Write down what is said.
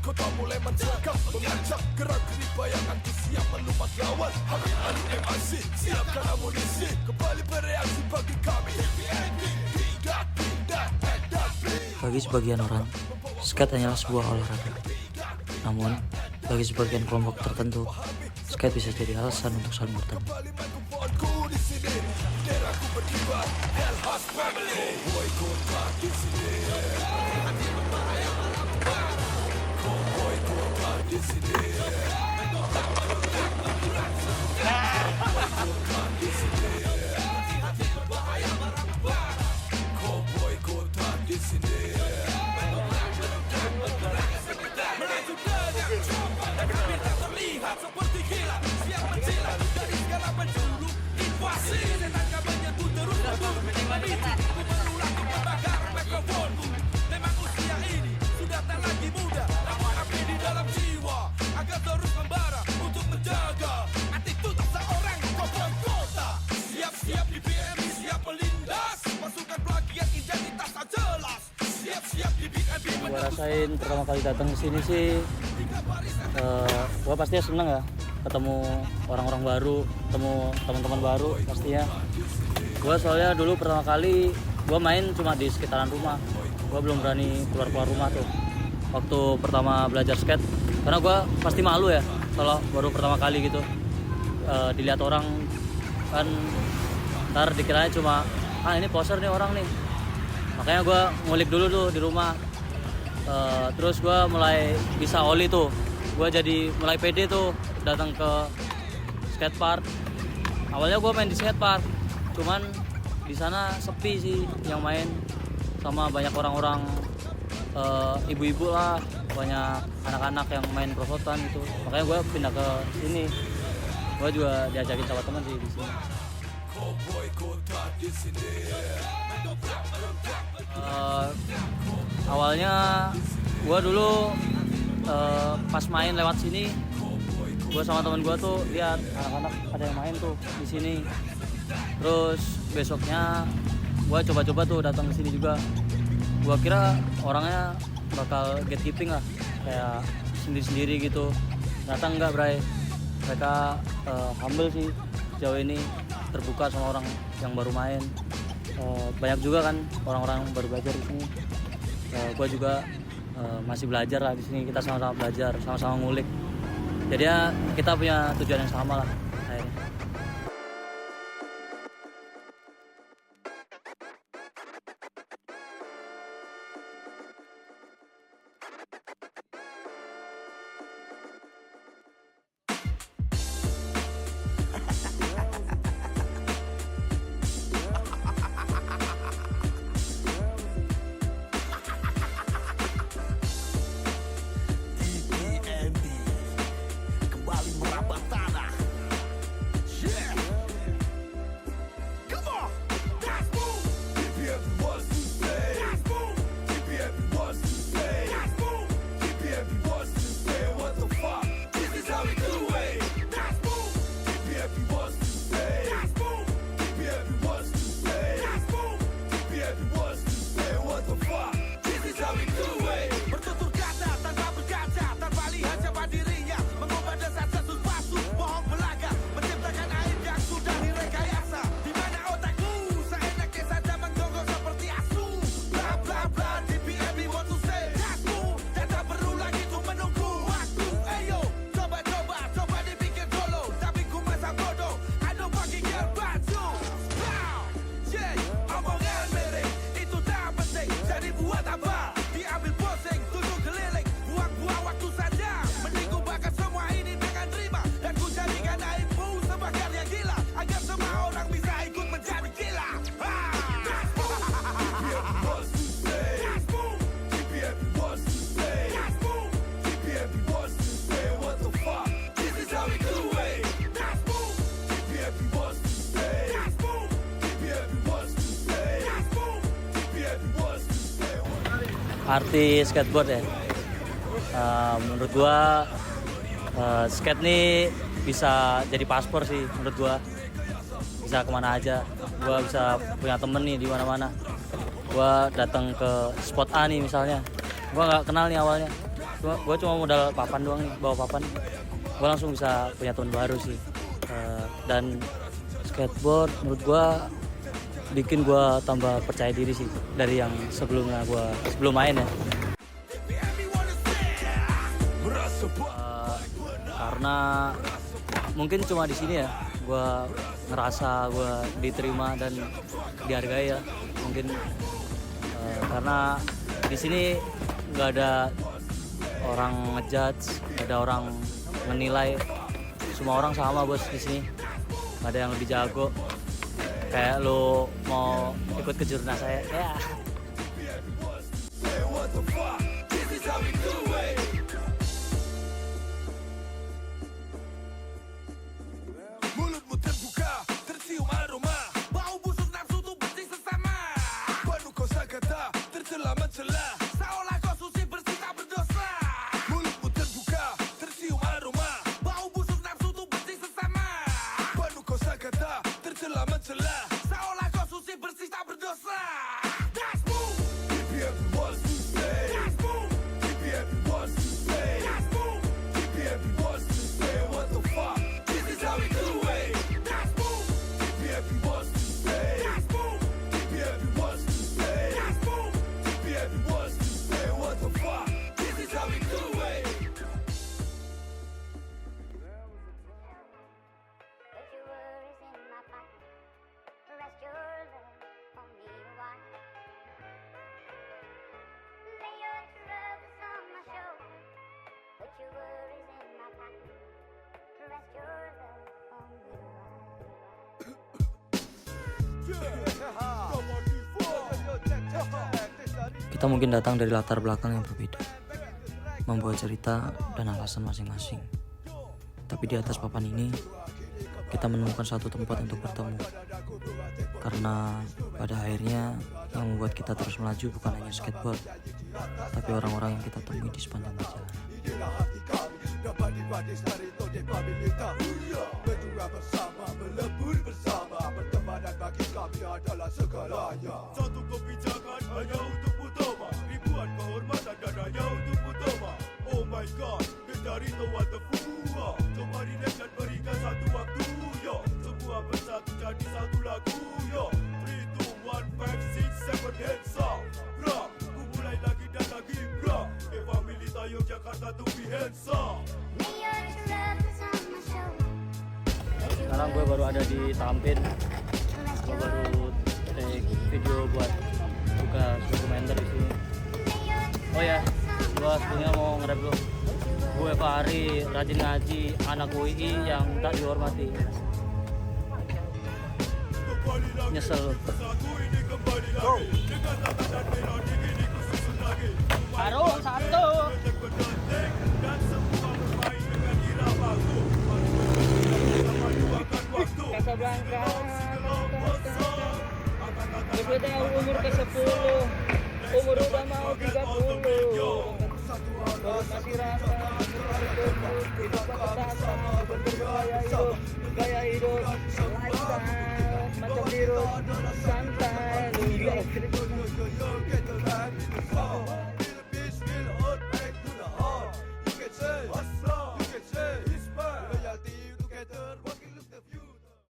kota mulai mencekam, mengancam gerak geri bayanganku siap melumat lawan. Habib Ali MIC, siapkan amunisi, kembali bereaksi bagi kami. Bagi sebagian orang, skate hanyalah sebuah olahraga. Namun, bagi sebagian kelompok tertentu, skate bisa jadi alasan untuk saling bertemu. Gua rasain pertama kali datang ke sini sih, gua pastinya seneng ya, ketemu orang-orang baru, ketemu teman-teman baru pastinya. Gua soalnya dulu pertama kali gua main cuma di sekitaran rumah, gua belum berani keluar rumah tuh waktu pertama belajar skate, karena gua pasti malu ya kalau baru pertama kali gitu. Dilihat orang kan, ntar dikiranya cuma ini poser nih orang nih, makanya gua ngulik dulu tuh di rumah. Terus gue mulai bisa oli tuh, gue jadi mulai pede tuh datang ke skatepark. Awalnya gue main di skatepark, cuman di sana sepi sih yang main, sama banyak orang-orang ibu-ibu lah, banyak anak-anak yang main prosotan gitu. Makanya gue pindah ke sini. Gue juga diajakin sama teman sih di sini. Awalnya gue dulu pas main lewat sini, gue sama teman gue tuh lihat anak-anak ada yang main tuh di sini. Terus besoknya gue coba-coba tuh datang ke sini juga. Gue kira orangnya bakal gatekeeping lah, kayak sendiri-sendiri gitu. Ternyata enggak, bray. Mereka humble sih sejauh ini, terbuka sama orang yang baru main. Banyak juga kan orang-orang yang baru belajar di sini. Gue juga masih belajar lah di sini. Kita sama-sama belajar, sama-sama ngulik. Jadi ya kita punya tujuan yang sama lah akhirnya. Arti skateboard ya, menurut gua skate nih bisa jadi paspor sih menurut gua, bisa kemana aja. Gua bisa punya temen nih di mana-mana. Gua datang ke spot A nih misalnya, gua nggak kenal nih awalnya, Gue cuma modal papan doang nih, bawa papan. Gue langsung bisa punya teman baru sih. Dan skateboard menurut gue bikin gue tambah percaya diri sih dari yang sebelum main ya. Karena mungkin cuma di sini ya gue ngerasa gue diterima dan dihargai ya. Mungkin karena di sini nggak ada orang ngejudge, nggak ada orang menilai. Semua orang sama bos di sini. Nggak ada yang lebih jago. Kayak lo mau ikut ke jurnas saya, ya. Mulutmu terbuka, tercium aroma, bau busuk nafsu tuh bersih sesama. Penuh kosakata, tercela mencela, seolah kau suci bersih tak berdosa. Mulutmu terbuka, tercium aroma, bau busuk nafsu tuh bersih sesama. Penuh kosakata, tercela mencela, seolah kau suci bersih tak berdosa. That's move. Keep everyone to stay. That's move. Keep everyone to stay. That's move. Keep everyone to stay. What the fuck? This is how we do it. That's move. Keep everyone to stay. That's move. Keep everyone to stay. That's move. Keep everyone to stay. What the fuck? This is how we do it. Put your worries in my pocket. Rest your love on me a while. Lay your troubles on my shoulder. Put your worries in my pocket. Rest your love on me a while. Kita mungkin datang dari latar belakang yang berbeda, membawa cerita dan alasan masing-masing. Tapi di atas papan ini, kita menemukan satu tempat untuk bertemu. Karena pada akhirnya yang membuat kita terus melaju bukan hanya skateboard, tapi orang-orang yang kita temui di sepanjang perjalanan. Inilah hati kami dapat dibatis dari tode pabilita. Berdua bersama, melebur bersama. Pertemanan bagi kami adalah segalanya. Satu kebijakan hanya untuk utama, ribuan kehormatan dan hanya untuk utama. Oh my god, Gendarito what the fuck. Coba relax dan berikan satu waktu yo. Semua bersatu jadi satu lagu yo. 3, 2, 1, 5, 6, 7 hands up. Bra, ku mulai lagi dan lagi bra. Eva Milita Yogyakarta to be hands up. Lay your troubles on my shoulder. Sekarang gue baru ada di Tampin. Gue baru take video buat tugas dokumenter di sini. Oh ya, gue sebelumnya mau nge-rap dulu. Gue Fahri, rajin ngaji, anak UI yang tak dihormati. Nyesel lu. Baru satu. Casablanca. Gue tahu umur ke-10. Umur udah mau 30. Masih rasa hidup batasan, gaya hidup lifestyle macam biru santai.